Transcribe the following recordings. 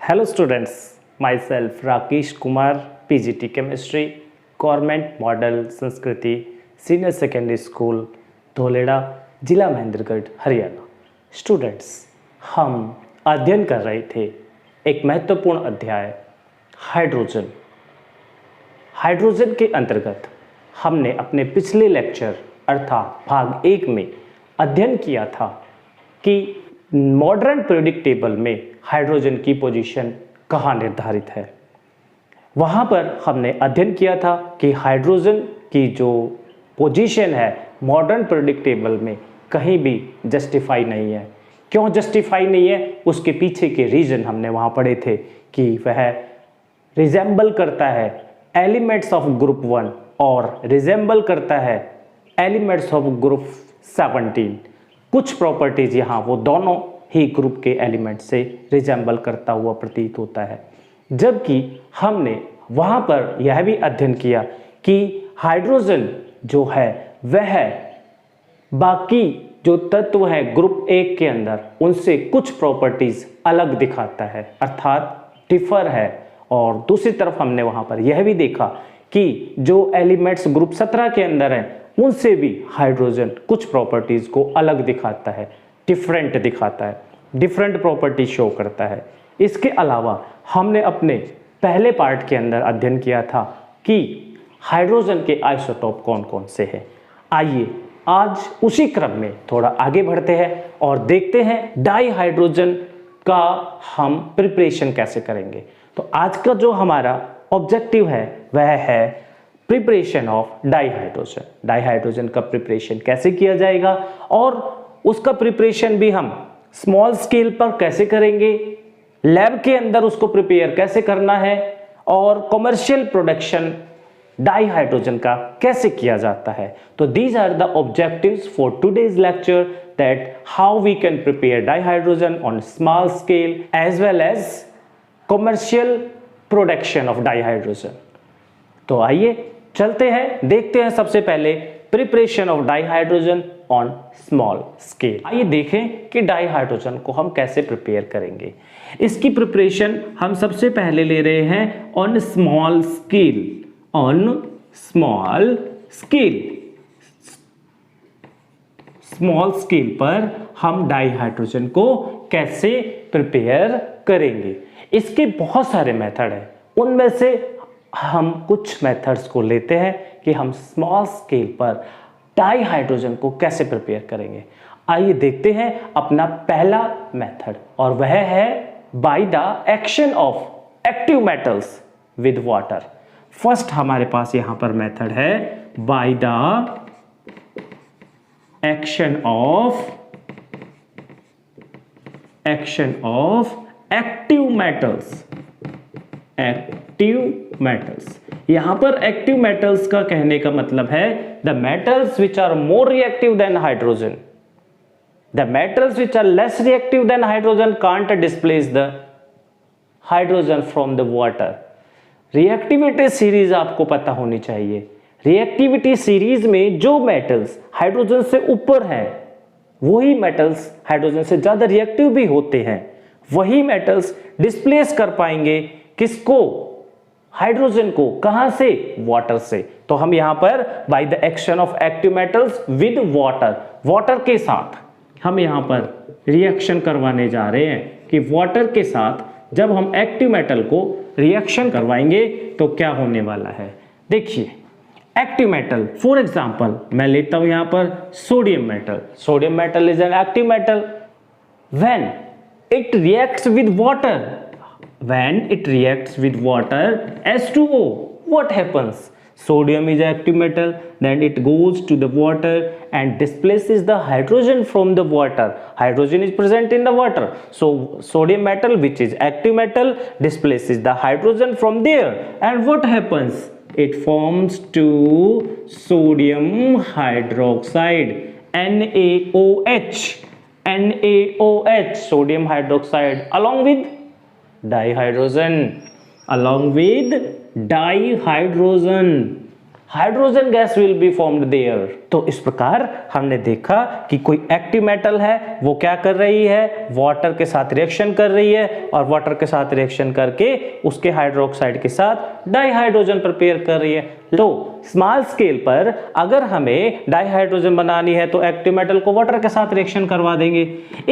Hello students, myself Rakesh Kumar, PGT Chemistry, Government Model Sanskriti, Senior Secondary School, धोलेड़ा, जिला Mahendragarh, Haryana. Students, हम अध्ययन कर रहे थे एक महत्वपूर्ण अध्याय हाइड्रोजन। हाइड्रोजन के अंतर्गत हमने अपने पिछले लेक्चर अर्थात भाग 1 में अध्ययन किया था कि मॉडर्न पीरियोडिक टेबल में हाइड्रोजन की पोजीशन कहाँ निर्धारित है। वहाँ पर हमने अध्ययन किया था कि हाइड्रोजन की जो पोजीशन है मॉडर्न पीरियोडिक टेबल में कहीं भी जस्टिफाई नहीं है। क्यों जस्टिफाई नहीं है, उसके पीछे के रीज़न हमने वहाँ पढ़े थे कि वह रिजेंबल करता है एलिमेंट्स ऑफ ग्रुप 1 और रिजेंबल करता है एलिमेंट्स ऑफ ग्रुप 17। कुछ प्रॉपर्टीज यहाँ वो दोनों ही ग्रुप के एलिमेंट से रिजेंबल करता हुआ प्रतीत होता है। जबकि हमने वहाँ पर यह भी अध्ययन किया कि हाइड्रोजन जो है वह बाकी जो तत्व है ग्रुप 1 के अंदर उनसे कुछ प्रॉपर्टीज अलग दिखाता है अर्थात डिफर है। और दूसरी तरफ हमने वहाँ पर यह भी देखा कि जो एलिमेंट्स ग्रुप 17 के अंदर हैं उनसे भी हाइड्रोजन कुछ प्रॉपर्टीज को अलग दिखाता है, डिफरेंट दिखाता है, डिफरेंट प्रॉपर्टी शो करता है। इसके अलावा हमने अपने पहले पार्ट के अंदर अध्ययन किया था कि हाइड्रोजन के आइसोटोप कौन कौन से हैं। आइए आज उसी क्रम में थोड़ा आगे बढ़ते हैं और देखते हैं डाई हाइड्रोजन का हम प्रिपरेशन कैसे करेंगे। तो आज का जो हमारा ऑब्जेक्टिव है वह है preparation of di hydrogen. Di hydrogen का प्रिपरेशन कैसे किया जाएगा और उसका प्रिपरेशन भी हम स्मॉल स्केल पर कैसे करेंगे, लैब के अंदर उसको प्रिपेयर कैसे करना है और कमर्शियल प्रोडक्शन डाई हाइड्रोजन का कैसे किया जाता है। तो these are the objectives for today's lecture that how we can prepare dihydrogen on small scale as well as commercial production of dihydrogen. तो आइए चलते हैं, देखते हैं सबसे पहले preparation of dihydrogen on small scale. आइए देखें कि डाई हाइड्रोजन को हम कैसे प्रिपेयर करेंगे। इसकी प्रिपरेशन हम सबसे पहले ले रहे हैं on small scale. On small scale, small scale पर हम डाई हाइड्रोजन को कैसे प्रिपेयर करेंगे। इसके बहुत सारे मेथड हैं, उनमें से हम कुछ मेथड्स को लेते हैं कि हम स्मॉल स्केल पर डाई हाइड्रोजन को कैसे प्रिपेयर करेंगे। आइए देखते हैं अपना पहला मेथड और वह है by the action of active metals with water. First हमारे पास यहां पर मेथड है by the action of active metals. Active metals, यहां पर एक्टिव मेटल्स का कहने का मतलब है the metals which are more reactive than hydrogen. The metals which are less reactive than hydrogen can't displace the hydrogen from the water. Reactivity series आपको पता होनी चाहिए। रिएक्टिविटी सीरीज में जो मेटल्स हाइड्रोजन से ऊपर हैं वही मेटल्स हाइड्रोजन से ज्यादा रिएक्टिव भी होते हैं, वही मेटल्स डिस्प्लेस कर पाएंगे किसको, हाइड्रोजन को। कहां से, वाटर से। तो हम यहां पर bye the action of active metals with water, water के साथ हम यहां पर रिएक्शन करवाने जा रहे हैं कि वाटर के साथ जब हम एक्टिव मेटल को रिएक्शन करवाएंगे तो क्या होने वाला है। देखिए एक्टिव मेटल, फॉर एग्जांपल मैं लेता हूं यहां पर sodium metal. Sodium metal is an active metal when it reacts with water. When it reacts with water H2O, what happens? Sodium is an active metal, then it goes to the water and displaces the hydrogen from the water. Hydrogen is present in the water, so sodium metal, which is active metal, displaces the hydrogen from there, and what happens? It forms two sodium hydroxide, NaOH. NaOH, sodium hydroxide, along with dihydrogen, along with dihydrogen. Hydrogen gas will be formed there. तो इस प्रकार हमने देखा कि कोई active metal है, वो क्या कर रही है, वाटर के साथ रिएक्शन कर रही है और वाटर के साथ रिएक्शन करके उसके हाइड्रोक्साइड के साथ डाइहाइड्रोजन प्रिपेयर कर रही है। तो स्मॉल स्केल पर अगर हमें डाइहाइड्रोजन बनानी है तो एक्टिव मेटल को वाटर के साथ रिएक्शन करवा देंगे।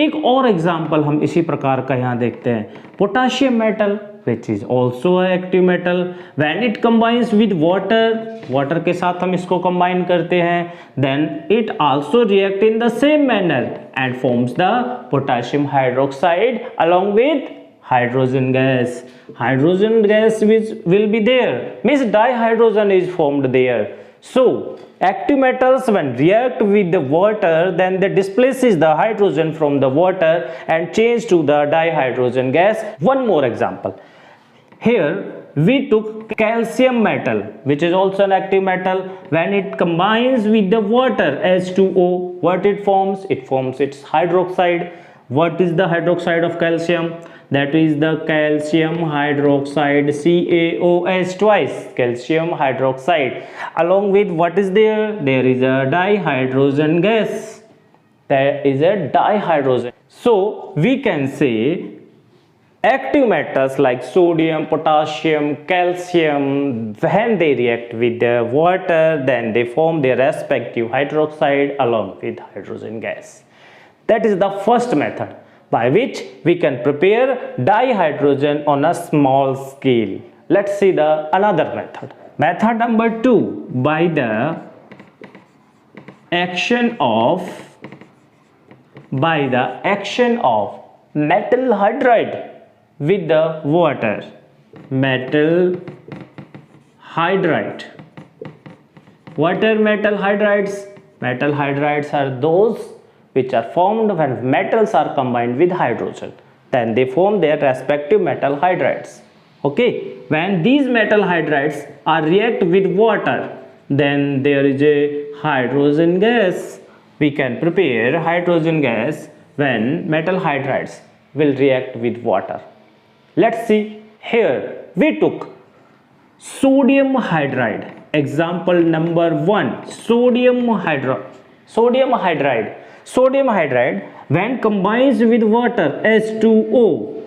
एक और एग्जांपल हम इसी प्रकार का यहाँ देखते हैं, potassium metal which is also a active metal when it combines with water के साथ हम इसको combine करते हैं, then it also react in the same manner and forms the potassium hydroxide along with hydrogen gas which will be there, means dihydrogen is formed there. So active metals when react with the water, then they displaces the hydrogen from the water and change to the dihydrogen gas. One more example. Here we took calcium metal, which is also an active metal. When it combines with the water H2O, what it forms? It forms its hydroxide. What is the hydroxide of calcium? That is the calcium hydroxide, CaOH twice, calcium hydroxide. Along with what is there? There is a dihydrogen gas. There is a dihydrogen. So we can say active metals like sodium, potassium, calcium, when they react with the water, then they form their respective hydroxide along with hydrogen gas. That is the first method by which we can prepare dihydrogen on a small scale. Let's see the another method. Method number 2, by the action of metal hydride with the water. Metal hydride. What are metal hydrides? Metal hydrides are those which are formed when metals are combined with hydrogen. Then they form their respective metal hydrides. Okay, when these metal hydrides are react with water, then there is a hydrogen gas. We can prepare hydrogen gas when metal hydrides will react with water. Let's see. Here we took sodium hydride. Example number 1, sodium hydride. Sodium hydride when combines with water H2O,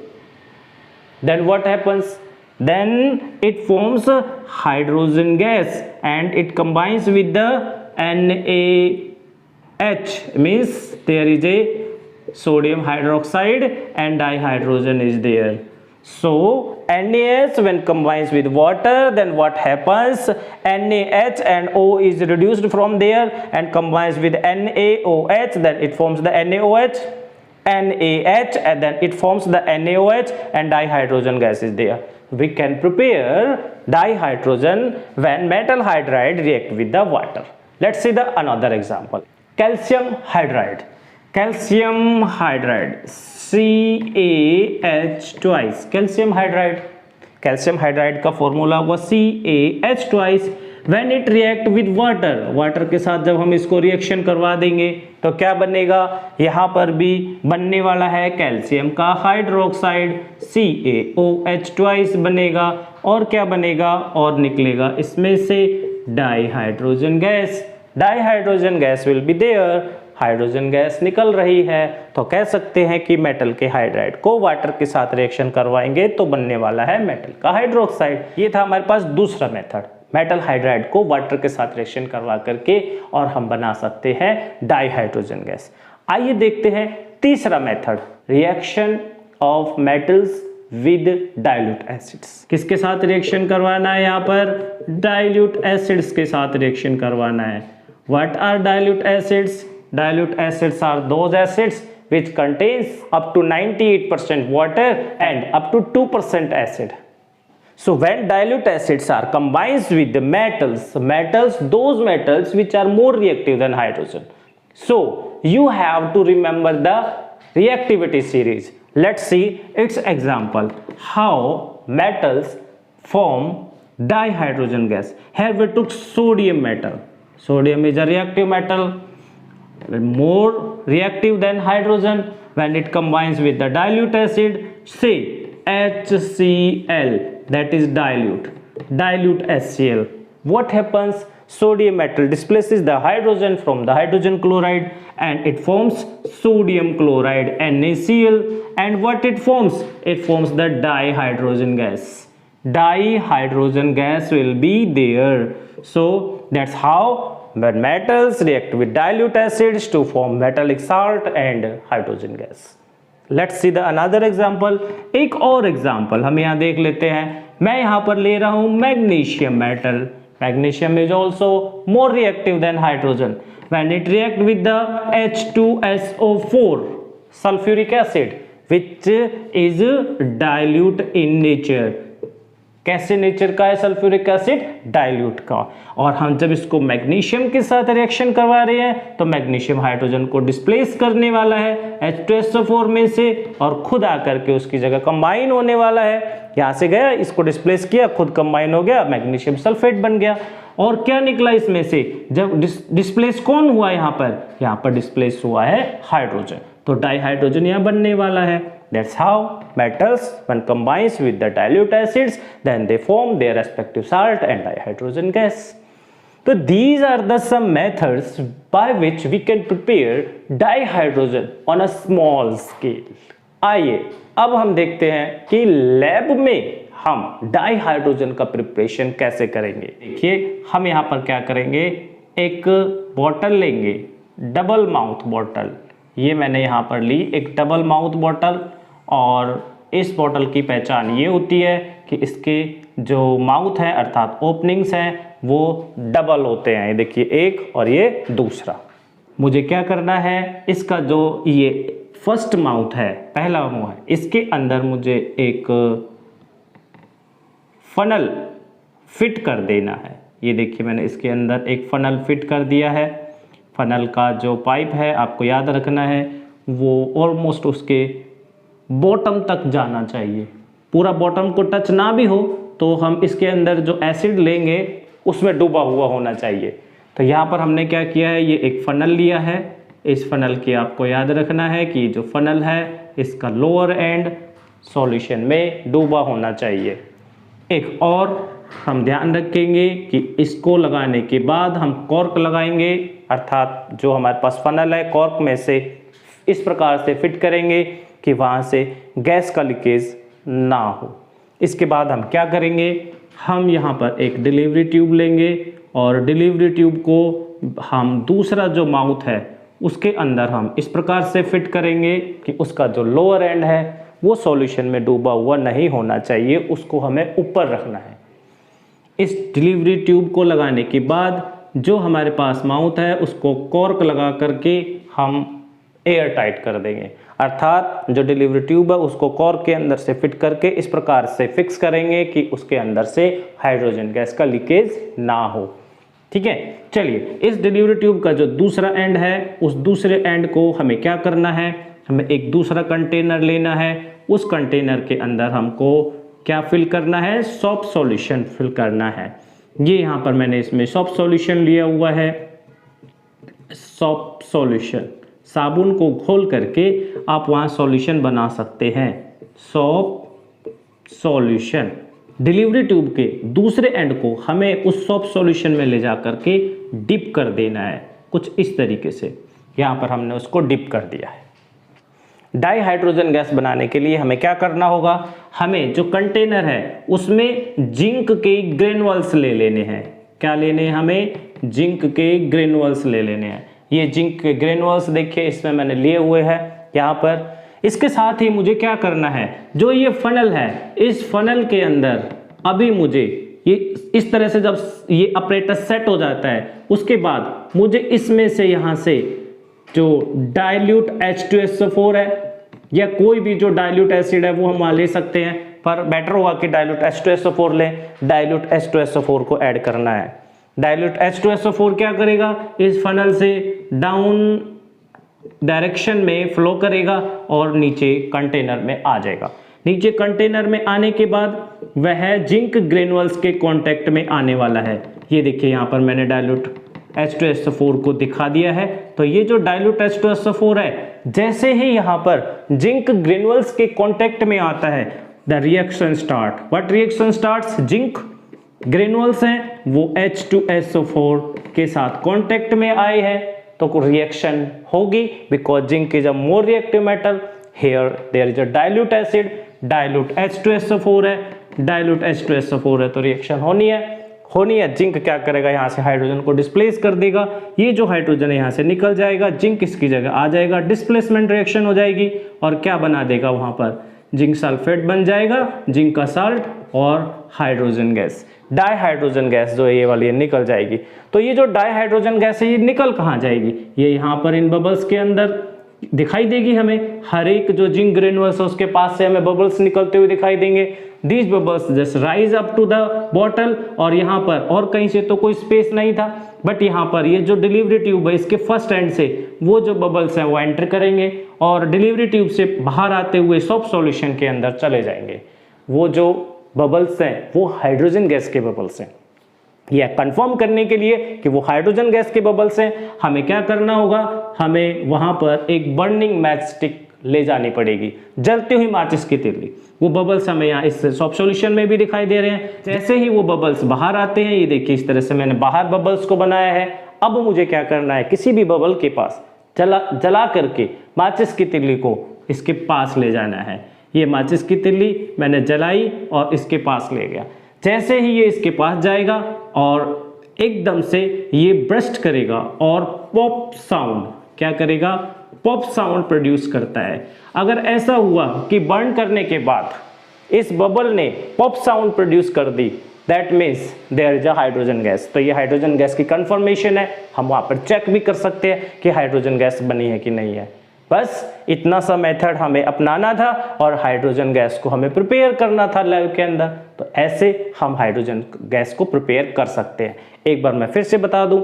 then what happens? Then it forms a hydrogen gas and it combines with the NaH, means there is a sodium hydroxide and dihydrogen is there. So NaH when combines with water, then what happens? NaH and O is reduced from there and combines with NaOH, then it forms the NaOH, and then it forms the NaOH and dihydrogen gas is there. We can prepare dihydrogen when metal hydride react with the water. Let's see the another example. Calcium hydride. Calcium hydride, CaH twice. Calcium hydride का formula हुआ CaH twice. When it react with water के साथ जब हम इसको reaction करवा देंगे तो क्या बनेगा? यहाँ पर भी बनने वाला है कैल्शियम का हाइड्रोक्साइड, CaOH twice बनेगा और क्या बनेगा? और निकलेगा इसमें से dihydrogen gas. Dihydrogen gas will be there. Hydrogen gas निकल रही है तो कह सकते हैं कि मेटल के हाइड्राइड को वाटर के साथ रिएक्शन करवाएंगे तो बनने वाला है मेटल का हाइड्रोक्साइड. ये था हमारे पास दूसरा मेथड, मेटल हाइड्राइड को वाटर के साथ रिएक्शन करवा करके और हम बना सकते हैं डाइहाइड्रोजन गैस. आइए देखते हैं तीसरा method, reaction of metals with dilute acids. किसके साथ रिएक्शन करवाना है? यहाँ पर डाइल्यूट एसिड्स के साथ रिएक्शन करवाना है. What are dilute acids? Dilute acids are those acids which contains up to 98% water and up to 2% acid. So when dilute acids are combined with the metals, those metals which are more reactive than hydrogen. So you have to remember the reactivity series. Let's see its example. How metals form dihydrogen gas. Here we took sodium metal. Sodium is a reactive metal, more reactive than hydrogen. When it combines with the dilute acid, say HCl, that is dilute HCl. What happens? Sodium metal displaces the hydrogen from the hydrogen chloride and it forms sodium chloride NaCl. And what it forms? It forms the dihydrogen gas. Dihydrogen gas will be there. So that's how when metals react with dilute acids to form metallic salt and hydrogen gas. Let's see the another example. एक और example हम यहाँ देख लेते हैं. मैं यहाँ पर ले रहा हूँ magnesium metal. Magnesium is also more reactive than hydrogen. When it react with the H2SO4 sulfuric acid which is dilute in nature. कैसे नेचर का है सल्फ्यूरिक एसिड? डाइल्यूट का. और हम जब इसको मैग्नीशियम के साथ रिएक्शन करवा रहे हैं तो मैग्नीशियम हाइड्रोजन को डिस्प्लेस करने वाला है H2SO4 में से और खुद आकर के उसकी जगह कंबाइन होने वाला है. यहाँ से गया, इसको डिस्प्लेस किया, खुद कंबाइन हो गया, मैग्नीशियम सल्फेट बन गया. और क्या निकला इसमें से? जब डिस्प्लेस कौन हुआ यहाँ पर डिस्प्लेस हुआ है हाइड्रोजन. तो डाइहाइड्रोजन यहाँ बनने वाला है. That's how metals when combines with the dilute acids then they form their respective salt and dihydrogen gas. So these are the some methods by which we can prepare dihydrogen on a small scale. आइए अब हम देखते हैं कि lab में हम dihydrogen का preparation कैसे करेंगे. देखिए हम यहाँ पर क्या करेंगे, एक बॉटल लेंगे, डबल माउथ बॉटल. ये मैंने यहाँ पर ली एक डबल माउथ बॉटल और इस बॉटल की पहचान ये होती है कि इसके जो माउथ है अर्थात ओपनिंग्स हैं वो डबल होते हैं. ये देखिए एक और ये दूसरा. मुझे क्या करना है, इसका जो ये फर्स्ट माउथ है, पहला मुंह है, इसके अंदर मुझे एक फनल फिट कर देना है. ये देखिए मैंने इसके अंदर एक फनल फिट कर दिया है. फनल का जो पाइप है आपको याद रखना है वो ऑलमोस्ट उसके बॉटम तक जाना चाहिए. पूरा बॉटम को टच ना भी हो तो हम इसके अंदर जो एसिड लेंगे उसमें डूबा हुआ होना चाहिए. तो यहाँ पर हमने क्या किया है, ये एक फनल लिया है. इस फनल की आपको याद रखना है कि जो फनल है इसका लोअर एंड सॉल्यूशन में डूबा होना चाहिए. एक और हम ध्यान रखेंगे कि इसको लगाने के बाद हम कॉर्क लगाएंगे, अर्थात जो हमारे पास फनल है कॉर्क में से इस प्रकार से फिट करेंगे कि वहाँ से गैस का लीकेज ना हो. इसके बाद हम क्या करेंगे, हम यहाँ पर एक डिलीवरी ट्यूब लेंगे और डिलीवरी ट्यूब को हम दूसरा जो माउथ है उसके अंदर हम इस प्रकार से फिट करेंगे कि उसका जो लोअर एंड है वो सॉल्यूशन में डूबा हुआ नहीं होना चाहिए, उसको हमें ऊपर रखना है. इस डिलीवरी ट्यूब को लगाने के बाद जो हमारे पास माउथ है उसको कॉर्क लगा करके हम एयर टाइट कर देंगे, अर्थात जो डिलीवरी ट्यूब है उसको कॉर्क के अंदर से फिट करके इस प्रकार से फिक्स करेंगे कि उसके अंदर से हाइड्रोजन गैस का लीकेज ना हो. ठीक है, चलिए इस डिलीवरी ट्यूब का जो दूसरा एंड है उस दूसरे एंड को हमें क्या करना है, हमें एक दूसरा कंटेनर लेना है. उस कंटेनर के अंदर हमको क्या फिल करना है, सॉफ्ट सॉल्यूशन फिल करना है. ये यहाँ पर मैंने इसमें सॉफ्ट सॉल्यूशन लिया हुआ है. सॉफ्ट सॉल्यूशन, साबुन को घोल करके आप वहाँ सॉल्यूशन बना सकते हैं. सॉफ्ट सॉल्यूशन डिलीवरी ट्यूब के दूसरे एंड को हमें उस सॉफ्ट सॉल्यूशन में ले जा करके डिप कर देना है, कुछ इस तरीके से. यहाँ पर हमने उसको डिप कर दिया है. डाइहाइड्रोजन गैस बनाने के लिए हमें क्या करना होगा, हमें जो कंटेनर है उसमें जिंक के ग्रेनुअल्स ले लेने हैं. क्या लेने हैं, हमें जिंक के ग्रेनुअल्स ले लेने हैं. ये जिंक के ग्रेनुअल्स देखिए इसमें मैंने लिए हुए हैं यहाँ पर. इसके साथ ही मुझे क्या करना है, जो ये फनल है इस फनल के अंदर अभी मुझे ये इस तरह से जब ये अपरेटस सेट हो जाता है उसके बाद मुझे इसमें से यहाँ से जो डाइल्यूट H2SO4 है या कोई भी जो डाइल्यूट एसिड है वो हम वहाँ ले सकते हैं, पर बेटर होगा कि डाइल्यूट H2SO4 लें. डाइल्यूट H2SO4 को ऐड करना है. डाइल्यूट H2SO4 क्या करेगा, इस फनल से डाउन डायरेक्शन में फ्लो करेगा और नीचे कंटेनर में आ जाएगा. नीचे कंटेनर में आने के बाद वह जिंक ग्रेनुअल्स के कांटेक्ट में आने वाला है. ये देखिए यहाँ पर मैंने डाइल्यूट H2SO4 को दिखा दिया है. तो ये जो डाइल्यूट H2SO4 है जैसे ही यहाँ पर जिंक ग्रेनुअल्स के कांटेक्ट में आता है the reaction start. What reaction starts, zinc granules हैं वो H2SO4 के साथ कांटेक्ट में आए हैं तो रिएक्शन होगी, because zinc is a more reactive metal, here there is a dilute acid, dilute H2SO4 है, डाइल्यूट H2SO4 है तो रिएक्शन होनी है। जिंक क्या करेगा, यहाँ से हाइड्रोजन को डिस्प्लेस कर देगा, ये जो हाइड्रोजन है यहाँ से निकल जाएगा, जिंक इसकी जगह आ जाएगा, डिस्प्लेसमेंट रिएक्शन हो जाएगी और क्या बना देगा वहाँ पर, जिंक सल्फेट बन जाएगा, जिंक का साल्ट और hydrogen gas, di hydrogen gas जो है ये वाली निकल जाएगी। तो ये जो डाई हाइड्रोजन गैस है ये निकल कहाँ जाएगी, ये यहाँ पर इन बबल्स के अंदर दिखाई देगी हमें, हर एक जो जिंक ग्रेनुअल्स है उसके पास से हमें बबल्स निकलते हुए दिखाई देंगे। These bubbles just rise up to the bottle, और यहाँ पर और कहीं से तो कोई स्पेस नहीं था, बट यहाँ पर ये जो डिलीवरी ट्यूब है इसके फर्स्ट एंड से वो जो बबल्स हैं वो एंटर करेंगे और डिलीवरी ट्यूब से बाहर आते हुए सॉफ्ट सॉल्यूशन के अंदर चले जाएंगे। वो जो बबल्स हैं वो हाइड्रोजन गैस के बबल्स हैं। यह कंफर्म करने के लिए कि वो हाइड्रोजन गैस के बबल्स हैं, हमें क्या करना होगा, हमें वहां पर एक बर्निंग मैच स्टिक ले जानी पड़ेगी, जलती हुई माचिस की तिल्ली। वो बबल्स हमें यहाँ इस सॉफ्ट सॉल्यूशन में भी दिखाई दे रहे हैं। जैसे ही वो बबल्स बाहर आते हैं, ये देखिए इस तरह से मैंने बाहर बबल्स को बनाया है। अब मुझे क्या करना है, किसी भी बबल के पास जला करके माचिस की तिल्ली को इसके पास ले जाना है। ये माचिस की तिल्ली मैंने जलाई और इसके पास ले गया। जैसे ही ये इसके पास जाएगा और एकदम से ये ब्रस्ट करेगा और पॉप साउंड, क्या करेगा, पॉप साउंड प्रोड्यूस करता है। अगर ऐसा हुआ कि बर्न करने के बाद इस बबल ने पॉप साउंड प्रोड्यूस कर दी, that means there is a hydrogen gas. तो ये हाइड्रोजन गैस की कंफर्मेशन है। हम वहाँ पर चेक भी कर सकते हैं कि हाइड्रोजन गैस बनी है कि नहीं है। बस इतना सा मेथड हमें अपनाना था और हाइड्रोजन गैस को हमें प्रिपेयर करना था लैब के अंदर। तो ऐसे हम हाइड्रोजन गैस को प्रिपेयर कर सकते हैं। एक बार मैं फिर से बता दूं,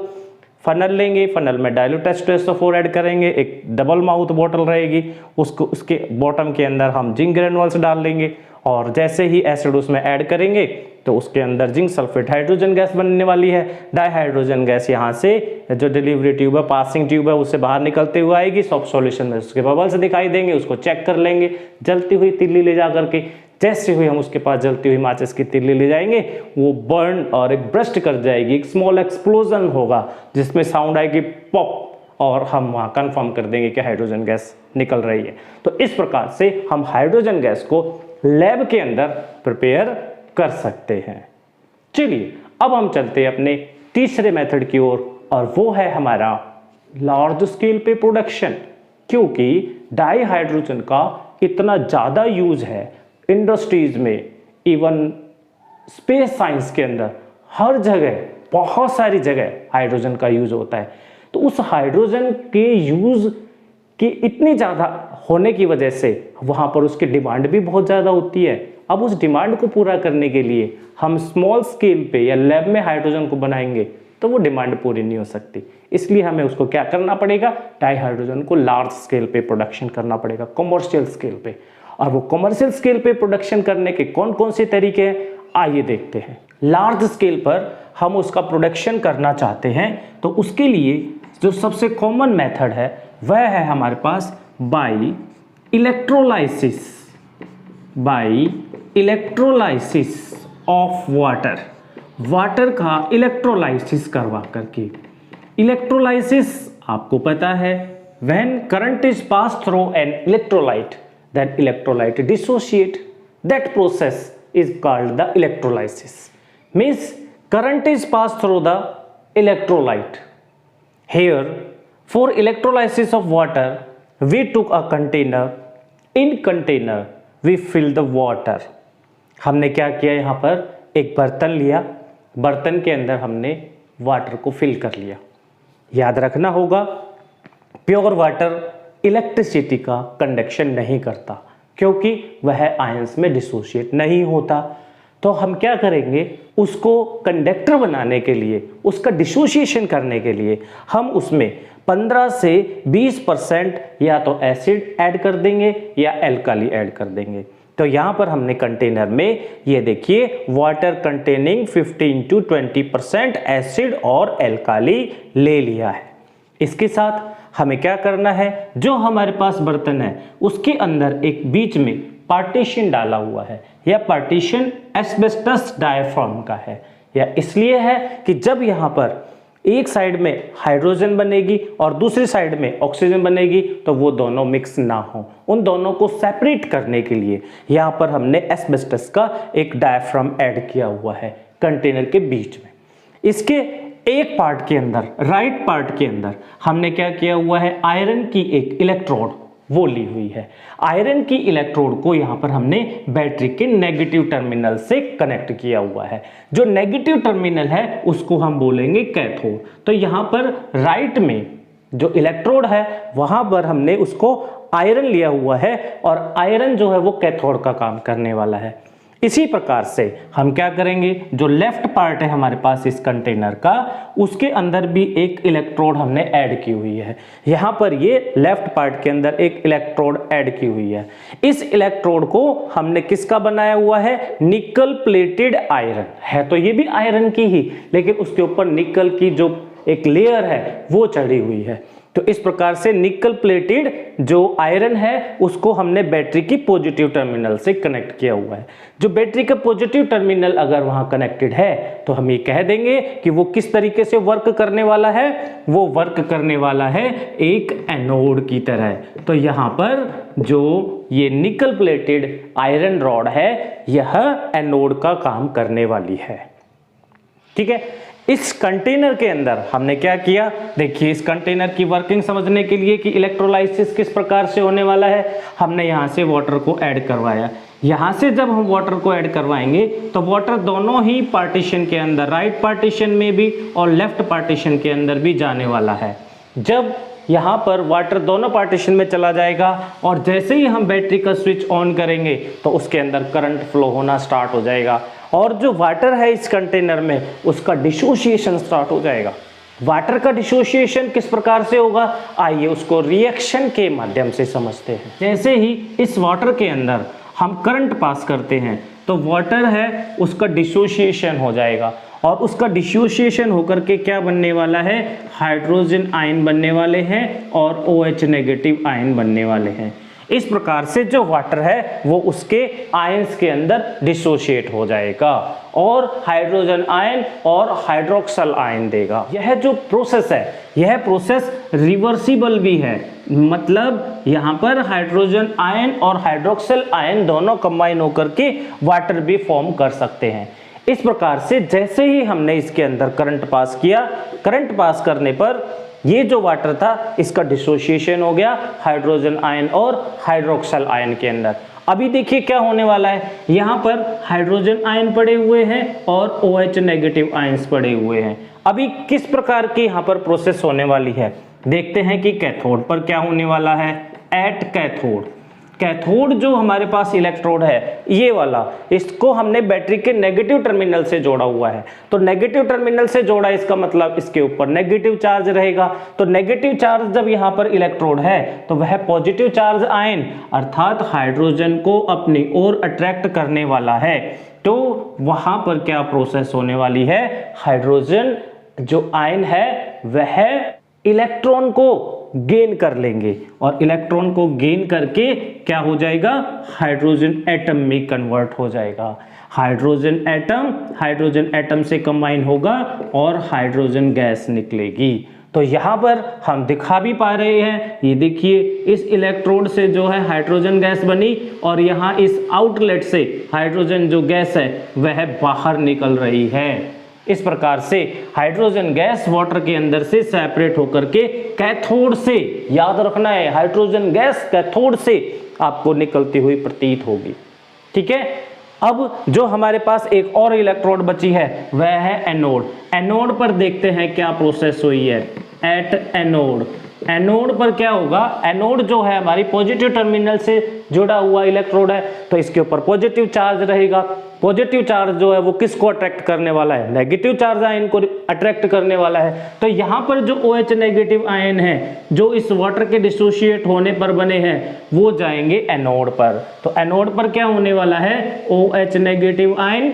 फनल लेंगे, फनल में डाइल्यूट H2SO4 ऐड करेंगे, एक डबल माउथ बॉटल रहेगी, उसके बॉटम के अंदर हम जिंक ग्रेनुअल्स डाल देंगे और जैसे ही एसिड उसमें ऐड करेंगे तो उसके अंदर जिंक सल्फेट हाइड्रोजन गैस बनने वाली है। डाई हाइड्रोजन गैस यहाँ से जो डिलीवरी ट्यूब है, पासिंग ट्यूब है, उससे बाहर निकलते हुए आएगी, सॉफ्ट सॉल्यूशन में उसके बबल्स दिखाई देंगे, उसको चेक कर लेंगे, जलती हुई तिल्ली ले जा करके, जैसे हुई हम उसके पास जलती हुई माचिस की तिल्ली ले जाएंगे, वो बर्न और एक ब्रस्ट कर जाएगी, एक स्मॉल एक्सप्लोजन होगा जिसमें साउंड आएगी पॉप, और हम वहाँ कंफर्म कर देंगे कि हाइड्रोजन गैस निकल रही है। तो इस प्रकार से हम हाइड्रोजन गैस को लैब के अंदर प्रिपेयर कर सकते हैं। चलिए अब हम चलते हैं अपने तीसरे मेथड की ओर, और वो है हमारा लार्ज स्केल पे प्रोडक्शन। क्योंकि डाई हाइड्रोजन का इतना ज़्यादा यूज है इंडस्ट्रीज में, इवन स्पेस साइंस के अंदर, हर जगह, बहुत सारी जगह हाइड्रोजन का यूज होता है। तो उस हाइड्रोजन के यूज की इतनी ज़्यादा होने की वजह से वहाँ पर उसकी डिमांड भी बहुत ज़्यादा होती है। अब उस डिमांड को पूरा करने के लिए हम स्मॉल स्केल पे या लैब में हाइड्रोजन को बनाएंगे तो वो डिमांड पूरी नहीं हो सकती। इसलिए हमें उसको क्या करना पड़ेगा, डाई हाइड्रोजन को लार्ज स्केल पे प्रोडक्शन करना पड़ेगा, कमर्शियल स्केल पे। और वो कमर्शियल स्केल पे प्रोडक्शन करने के कौन कौन से तरीके हैं, आइए देखते हैं। लार्ज स्केल पर हम उसका प्रोडक्शन करना चाहते हैं तो उसके लिए जो सबसे कॉमन मेथड है वह है हमारे पास बाई इलेक्ट्रोलाइसिस ऑफ वाटर का इलेक्ट्रोलाइसिस करवा करके। इलेक्ट्रोलाइसिस आपको पता है, when current is pass through an electrolyte, that electrolyte dissociate, that process is called the electrolysis. Means current is passed through the electrolyte. Here for electrolysis of water we took a container. In container we fill the water. हमने क्या किया, यहाँ पर एक बर्तन लिया, बर्तन के अंदर हमने वाटर को फिल कर लिया। याद रखना होगा प्योर वाटर इलेक्ट्रिसिटी का कंडक्शन नहीं करता क्योंकि वह आयंस में डिसोशिएट नहीं होता। तो हम क्या करेंगे, उसको कंडक्टर बनाने के लिए, उसका डिसोशिएशन करने के लिए हम उसमें 15 से 20% या तो एसिड ऐड कर देंगे या एल्काली ऐड कर देंगे। तो यहाँ पर हमने कंटेनर में ये देखिए वाटर कंटेनिंग 15 to 20% एसिड और एल्काली ले लिया है। इसके साथ हमें क्या करना है, जो हमारे पास बर्तन है उसके अंदर एक बीच में पार्टीशन डाला हुआ है। यह पार्टीशन एस्बेस्टस डायाफ्राम का है। यह इसलिए है कि जब यहाँ पर एक साइड में हाइड्रोजन बनेगी और दूसरी साइड में ऑक्सीजन बनेगी तो वो दोनों मिक्स ना हो, उन दोनों को सेपरेट करने के लिए यहाँ पर हमने एस्बेस्टस का एक डायाफ्राम ऐड किया हुआ है कंटेनर के बीच में। इसके एक पार्ट के अंदर, राइट पार्ट के अंदर हमने क्या किया हुआ है, आयरन की एक इलेक्ट्रोड वो ली हुई है। आयरन की इलेक्ट्रोड को यहाँ पर हमने बैटरी के नेगेटिव टर्मिनल से कनेक्ट किया हुआ है। जो नेगेटिव टर्मिनल है उसको हम बोलेंगे कैथोड। तो यहाँ पर राइट में जो इलेक्ट्रोड है वहाँ पर हमने उसको आयरन लिया हुआ है और आयरन जो है वो कैथोड का काम करने वाला है। इसी प्रकार से हम क्या करेंगे, जो लेफ्ट पार्ट है हमारे पास इस कंटेनर का, उसके अंदर भी एक इलेक्ट्रोड हमने ऐड की हुई है। यहाँ पर ये लेफ्ट पार्ट के अंदर एक इलेक्ट्रोड ऐड की हुई है। इस इलेक्ट्रोड को हमने किसका बनाया हुआ है, निकल प्लेटेड आयरन है। तो ये भी आयरन की ही, लेकिन उसके ऊपर निकल की जो एक लेयर है वो चढ़ी हुई है। तो इस प्रकार से निकल प्लेटेड जो आयरन है उसको हमने बैटरी की पॉजिटिव टर्मिनल से कनेक्ट किया हुआ है। जो बैटरी का पॉजिटिव टर्मिनल अगर वहां कनेक्टेड है तो हम ये कह देंगे कि वो किस तरीके से वर्क करने वाला है, वो वर्क करने वाला है एक एनोड की तरह। तो यहाँ पर जो ये निकल प्लेटेड आयरन रॉड है यह एनोड का काम करने वाली है। ठीक है, इस कंटेनर के अंदर हमने क्या किया, देखिए इस कंटेनर की वर्किंग समझने के लिए कि इलेक्ट्रोलाइसिस किस प्रकार से होने वाला है, हमने यहाँ से वाटर को ऐड करवाया। यहाँ से जब हम वाटर को ऐड करवाएंगे तो वाटर दोनों ही पार्टीशन के अंदर, राइट पार्टीशन में भी और लेफ्ट पार्टीशन के अंदर भी जाने वाला है। जब यहाँ पर वाटर दोनों पार्टीशन में चला जाएगा और जैसे ही हम बैटरी का स्विच ऑन करेंगे तो उसके अंदर करंट फ्लो होना स्टार्ट हो जाएगा और जो वाटर है इस कंटेनर में उसका डिसोसिएशन स्टार्ट हो जाएगा। वाटर का डिसोसिएशन किस प्रकार से होगा, आइए उसको रिएक्शन के माध्यम से समझते हैं। जैसे ही इस वाटर के अंदर हम करंट पास करते हैं तो वाटर है उसका डिसोसिएशन हो जाएगा और उसका डिसोसिएशन होकर के क्या बनने वाला है, हाइड्रोजन आयन बनने वाले हैं और OH नेगेटिव आयन बनने वाले हैं। इस प्रकार से जो वाटर है वो उसके आयंस के अंदर डिसोशिएट हो जाएगा और हाइड्रोजन आयन और हाइड्रोक्सल आयन देगा। यह जो प्रोसेस है यह प्रोसेस रिवर्सिबल भी है, मतलब यहाँ पर हाइड्रोजन आयन और हाइड्रोक्सल आयन दोनों कंबाइन होकर के वाटर भी फॉर्म कर सकते हैं। इस प्रकार से जैसे ही हमने इसके अंदर करंट पास किया, करंट पास करने पर ये जो वाटर था इसका डिसोसिएशन हो गया हाइड्रोजन आयन और हाइड्रोक्सल आयन के अंदर। अभी देखिए क्या होने वाला है, यहाँ पर हाइड्रोजन आयन पड़े हुए हैं और OH नेगेटिव आयंस पड़े हुए हैं। अभी किस प्रकार की यहाँ पर प्रोसेस होने वाली है, देखते हैं कि कैथोड पर क्या होने वाला है। एट कैथोड, कैथोड जो हमारे पास इलेक्ट्रोड है ये वाला, इसको हमने बैटरी के नेगेटिव टर्मिनल से जोड़ा हुआ है। तो नेगेटिव टर्मिनल से जोड़ा इसका मतलब इसके ऊपर नेगेटिव चार्ज रहेगा। तो नेगेटिव चार्ज जब यहाँ पर इलेक्ट्रोड है तो वह पॉजिटिव चार्ज आयन अर्थात हाइड्रोजन को अपनी ओर अट्रैक्ट करने वाला है। तो वहां पर क्या प्रोसेस होने वाली है, हाइड्रोजन जो आयन है वह इलेक्ट्रॉन को गेन कर लेंगे और इलेक्ट्रॉन को गेन करके क्या हो जाएगा, हाइड्रोजन एटम में कन्वर्ट हो जाएगा। हाइड्रोजन एटम से कंबाइन होगा और हाइड्रोजन गैस निकलेगी। तो यहाँ पर हम दिखा भी पा रहे हैं, ये देखिए इस इलेक्ट्रोड से जो है हाइड्रोजन गैस बनी और यहाँ इस आउटलेट से हाइड्रोजन जो गैस है वह बाहर निकल रही है। इस प्रकार से हाइड्रोजन गैस वाटर के अंदर से सेपरेट होकर के कैथोड से, याद रखना है हाइड्रोजन गैस कैथोड से आपको निकलती हुई प्रतीत होगी। ठीक है, अब जो हमारे पास एक और इलेक्ट्रोड बची है वह है एनोड। एनोड पर देखते हैं क्या प्रोसेस हुई है। एट एनोड, एनोड पर क्या होगा, एनोड जो है हमारी पॉजिटिव टर्मिनल से जुड़ा हुआ इलेक्ट्रोड है तो इसके ऊपर पॉजिटिव चार्ज रहेगा। पॉजिटिव चार्ज जो है वो किसको अट्रैक्ट करने वाला है, नेगेटिव चार्ज आयन को अट्रैक्ट करने वाला है। तो यहाँ पर जो OH नेगेटिव आयन है जो इस वाटर के डिसोशिएट होने पर बने हैं वो जाएंगे एनोड पर। तो एनोड पर क्या होने वाला है, OH नेगेटिव आयन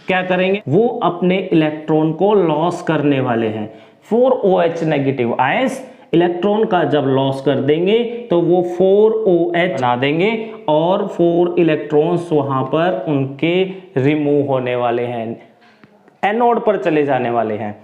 क्या करेंगे, वो अपने इलेक्ट्रॉन को लॉस करने वाले हैं। 4 OH नेगेटिव आयंस इलेक्ट्रॉन का जब लॉस कर देंगे तो वो 4 OH बना देंगे और 4 इलेक्ट्रॉन्स वहां पर उनके रिमूव होने वाले हैं। एनोड पर चले जाने वाले हैं।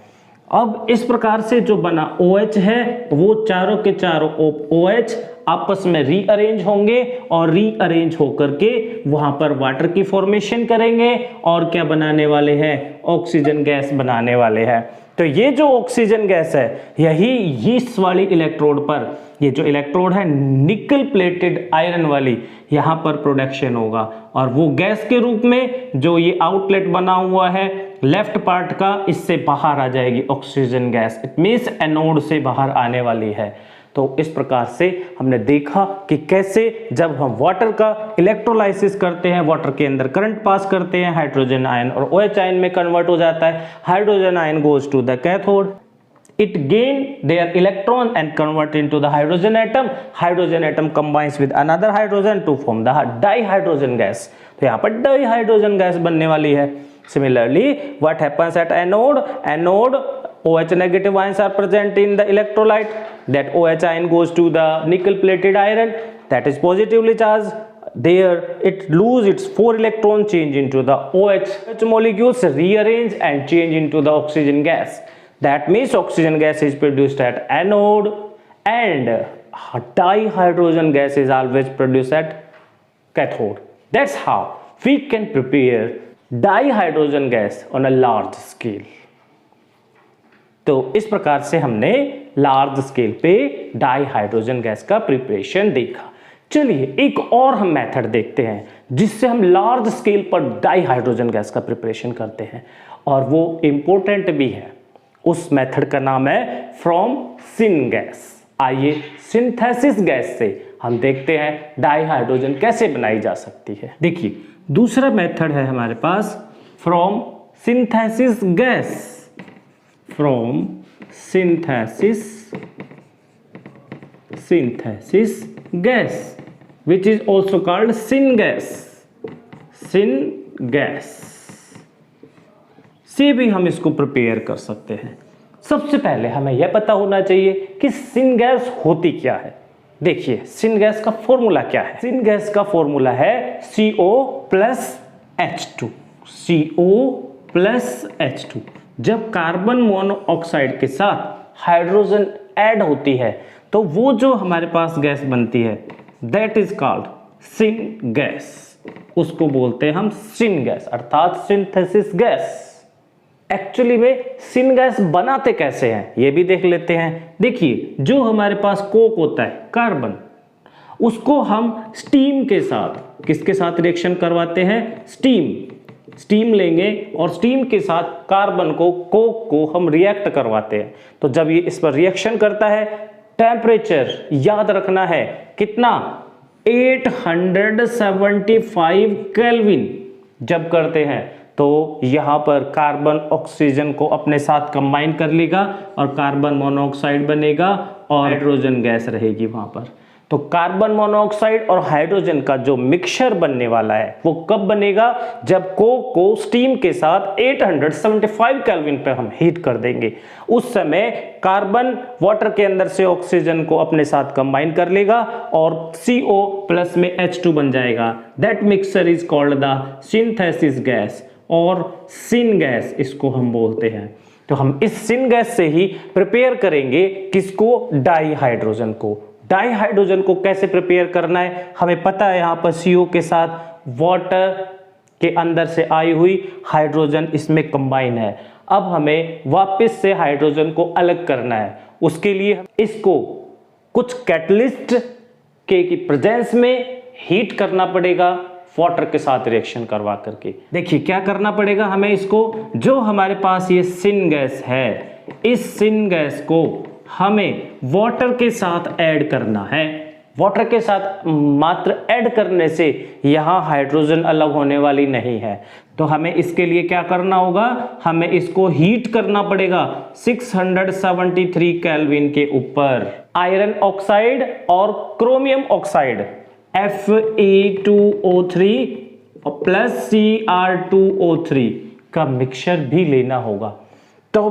अब इस प्रकार से जो बना OH है वो चारों के चारों OH आपस में रीअरेंज होंगे और रीअरेंज होकर के वहां पर वाटर की फॉर्मेशन करेंगे और क्या बनाने वाले हैं, ऑक्सीजन गैस बनाने वाले हैं। तो ये जो ऑक्सीजन गैस है यही इस वाली इलेक्ट्रोड पर, ये जो इलेक्ट्रोड है निकल प्लेटेड आयरन वाली, यहाँ पर प्रोडक्शन होगा और वो गैस के रूप में जो ये आउटलेट बना हुआ है लेफ्ट पार्ट का, इससे बाहर आ जाएगी oxygen gas. It means anode से बाहर आने वाली है। तो इस प्रकार से हमने देखा कि कैसे जब हम वाटर का इलेक्ट्रोलाइसिस करते हैं, वाटर के अंदर करंट पास करते हैं, हाइड्रोजन आयन और OH आयन में कन्वर्ट हो जाता है। Hydrogen ion goes to the cathode, it gain their electron and convert into the hydrogen atom. Hydrogen atom combines with another hydrogen to form the dihydrogen gas. तो यहाँ पर dihydrogen gas बनने वाली है। Similarly, what happens at anode? Anode OH negative ions are present in the electrolyte. That OH ion goes to the nickel plated iron that is positively charged. There it lose its 4 electron, change into the OH molecules, rearrange and change into the oxygen gas. That means oxygen gas is produced at anode and dihydrogen gas is always produced at cathode. That's how we can prepare dihydrogen gas on a large scale. तो इस प्रकार से हमने large scale पे dihydrogen gas का preparation देखा। चलिए एक और हम मेथड देखते हैं जिससे हम लार्ज स्केल पर डाइहाइड्रोजन गैस का प्रिपरेशन करते हैं और वो इंपॉर्टेंट भी है। उस मेथड का नाम है फ्रॉम सिन गैस। आइए सिंथेसिस गैस से हम देखते हैं डाइहाइड्रोजन कैसे बनाई जा सकती है। देखिए दूसरा मेथड है हमारे पास from synthesis gas, from synthesis gas which is also called syngas से भी हम इसको प्रिपेयर कर सकते हैं। सबसे पहले हमें यह पता होना चाहिए कि सिनगैस होती क्या है। देखिए सिनगैस का फॉर्मूला क्या है। सिनगैस का फॉर्मूला है CO प्लस H2। जब कार्बन मोनोऑक्साइड के साथ हाइड्रोजन ऐड होती है तो वो जो हमारे पास गैस बनती है दैट इज कॉल्ड सिनगैस। उसको बोलते हैं हम सिनगैस अर्थात सिंथेसिस गैस। एक्चुअली में सिनगैस बनाते कैसे हैं ये भी देख लेते हैं। देखिए जो हमारे पास कोक होता है कार्बन, उसको हम स्टीम के साथ, किसके साथ रिएक्शन करवाते हैं, स्टीम लेंगे और स्टीम के साथ कार्बन को, कोक को हम रिएक्ट करवाते हैं। तो जब ये इस पर रिएक्शन करता है टेम्परेचर याद रखना है कितना, 875 केल्विन जब करते हैं तो यहाँ पर कार्बन ऑक्सीजन को अपने साथ कंबाइन कर लेगा और कार्बन मोनोऑक्साइड बनेगा और हाइड्रोजन गैस रहेगी वहां पर। तो कार्बन मोनोऑक्साइड और हाइड्रोजन का जो मिक्सचर बनने वाला है वो कब बनेगा, जब कोक को स्टीम के साथ 875 केल्विन पे हम हीट कर देंगे। उस समय कार्बन वाटर के अंदर से ऑक्सीजन को अपने साथ कंबाइन कर लेगा और CO प्लस में H2 बन जाएगा। That mixture is called the synthesis gas और सिन गैस इसको हम बोलते हैं। तो हम इस सिन गैस से ही प्रिपेयर करेंगे किसको, डाइहाइड्रोजन को। डाइहाइड्रोजन को कैसे प्रिपेयर करना है हमें पता है। यहाँ पर CO के साथ वाटर के अंदर से आई हुई हाइड्रोजन इसमें कंबाइन है। अब हमें वापस से हाइड्रोजन को अलग करना है। उसके लिए इसको कुछ कैटलिस्ट के की प्रेजेंस में हीट करना पड़ेगा वाटर के साथ रिएक्शन करवा करके। देखिए क्या करना पड़ेगा हमें, इसको जो हमारे पास ये सिन गैस है, इस सिन गैस को हमें वाटर के साथ ऐड करना है। वाटर के साथ मात्र ऐड करने से यहाँ हाइड्रोजन अलग होने वाली नहीं है। तो हमें इसके लिए क्या करना होगा, हमें इसको हीट करना पड़ेगा 673 केल्विन के ऊपर। आयरन ऑक्साइड और chromium oxide Fe2O3 plus Cr2O3 का मिक्सचर भी लेना होगा। तो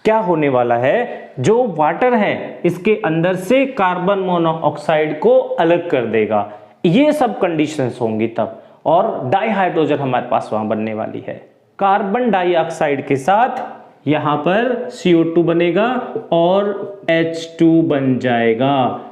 क्या होने वाला है, जो वाटर है इसके अंदर से कार्बन मोनोऑक्साइड को अलग कर देगा। ये सब कंडीशंस होंगी तब और डाइहाइड्रोजन हमारे पास वहां बनने वाली है। कार्बन डाइऑक्साइड के साथ यहाँ पर CO2 बनेगा और H2 बन जाएगा,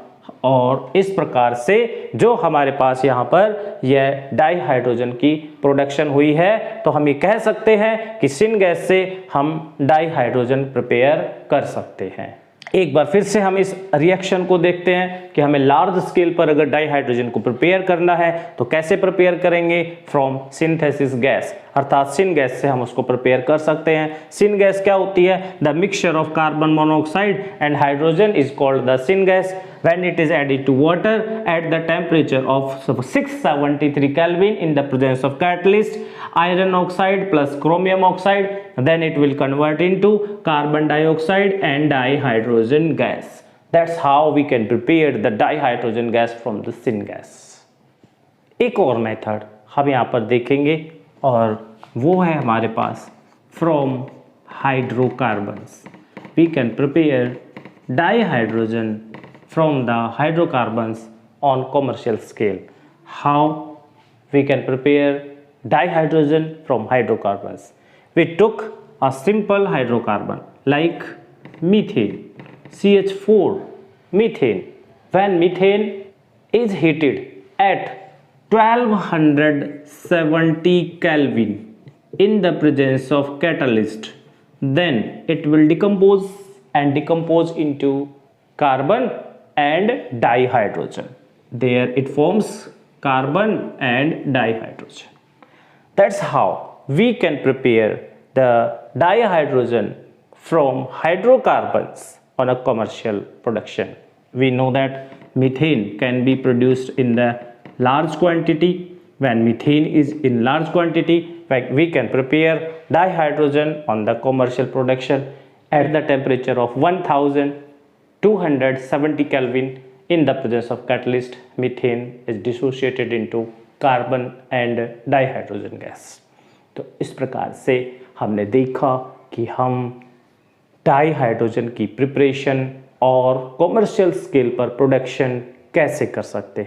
और इस प्रकार से जो हमारे पास यहाँ पर यह डाई हाइड्रोजन की प्रोडक्शन हुई है, तो हम ये कह सकते हैं कि सिन गैस से हम डाई हाइड्रोजन प्रिपेयर कर सकते हैं। एक बार फिर से हम इस रिएक्शन को देखते हैं कि हमें लार्ज स्केल पर अगर डाई हाइड्रोजन को प्रिपेयर करना है तो कैसे प्रिपेयर करेंगे। फ्रॉम सिंथेसिस गैस, अर्थात सिन गैस से हम उसको प्रिपेयर कर सकते हैं। सिन गैस क्या होती है? The mixture of carbon monoxide and hydrogen is called the syn gas when it is added to water at the temperature of 673 Kelvin in the presence of catalyst iron oxide plus chromium oxide, then it will convert into carbon dioxide and dihydrogen gas. That's how we can prepare the dihydrogen gas from the syngas. एक और method हम यहाँ पर देखेंगे और वो है हमारे पास from hydrocarbons. We can prepare dihydrogen from the hydrocarbons on commercial scale. How we can prepare dihydrogen from hydrocarbons? We took a simple hydrocarbon like methane, CH4, methane. When methane is heated at 1270 Kelvin in the presence of catalyst, then it will decompose into carbon and dihydrogen. There it forms carbon and dihydrogen. That's how we can prepare the dihydrogen from hydrocarbons on a commercial production. We know that methane can be produced in the large quantity. When methane is in large quantity, we can prepare dihydrogen on the commercial production at the temperature of 1270 Kelvin in the presence of catalyst. Methane is dissociated into carbon and dihydrogen gas. तो इस प्रकार से हमने देखा कि हम di hydrogen की preparation और कॉमर्शियल स्केल पर प्रोडक्शन कैसे कर सकते हैं।